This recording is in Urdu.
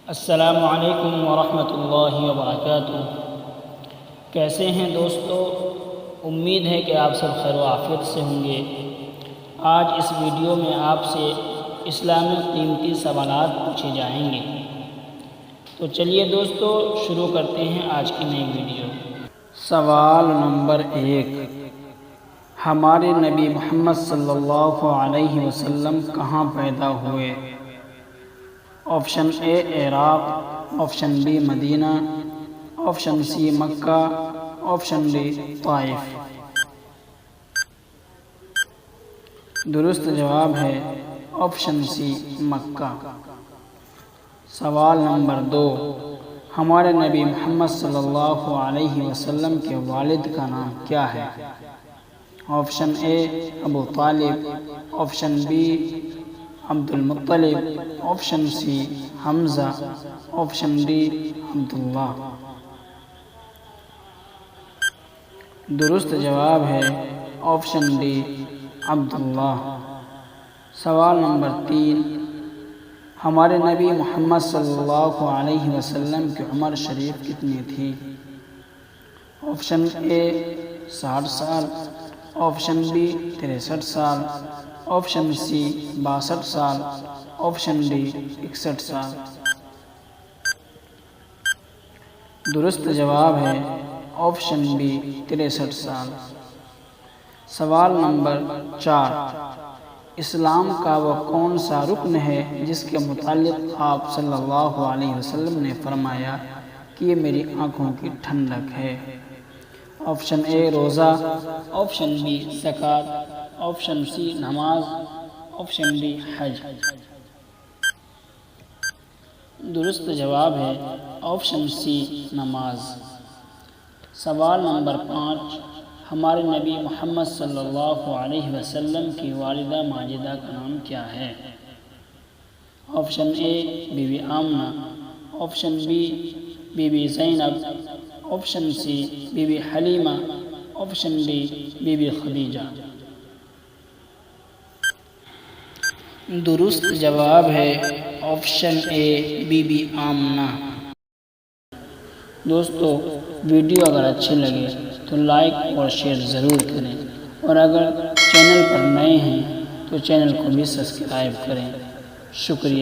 السلام علیکم ورحمۃ اللہ وبرکاتہ۔ کیسے ہیں دوستو؟ امید ہے کہ آپ سب خیر و عافیت سے ہوں گے۔ آج اس ویڈیو میں آپ سے اسلامی قیمتی سوالات پوچھے جائیں گے۔ تو چلیے دوستو شروع کرتے ہیں آج کی نئی ویڈیو۔ سوال نمبر 1، ہمارے نبی محمد صلی اللہ علیہ وسلم کہاں پیدا ہوئے؟ آپشن اے عراق، آپشن بی مدینہ، آپشن سی مکہ، آپشن ڈی طائف۔ درست جواب ہے آپشن سی مکہ۔ سوال نمبر 2، ہمارے نبی محمد صلی اللہ علیہ وسلم کے والد کا نام کیا ہے؟ آپشن اے ابو طالب، آپشن بی عبد المطلب، آپشن سی حمزہ، آپشن ڈی عبداللہ۔ درست جواب ہے آپشن ڈی عبداللہ۔ سوال نمبر 3، ہمارے نبی محمد صلی اللہ علیہ وسلم کی عمر شریف کتنی تھی؟ آپشن اے 60 سال، آپشن بی 63 سال، آپشن سی 62 سال، آپشن ڈی 61 سال۔ درست جواب ہے آپشن بی 63 سال۔ سوال نمبر 4، اسلام کا وہ کون سا رکن ہے جس کے متعلق آپ صلی اللہ علیہ وسلم نے فرمایا کہ یہ میری آنکھوں کی ٹھنڈک ہے؟ آپشن اے روزہ، آپشن بی زکوٰۃ، آپشن سی نماز، آپشن ڈی حج۔ درست جواب ہے آپشن سی نماز۔ سوال نمبر 5، ہمارے نبی محمد صلی اللہ علیہ وسلم کی والدہ ماجدہ کا نام کیا ہے؟ Option A Bibi Amna, option B Bibi Zainab, option C Bibi Halima, option D Bibi Khadija. درست جواب ہے option A Bibi Amna. دوستو ویڈیو اگر اچھی لگے تو لائک اور شیئر ضرور کریں، اور اگر چینل پر نئے ہیں تو چینل کو بھی سبسکرائب کریں۔ شکریہ۔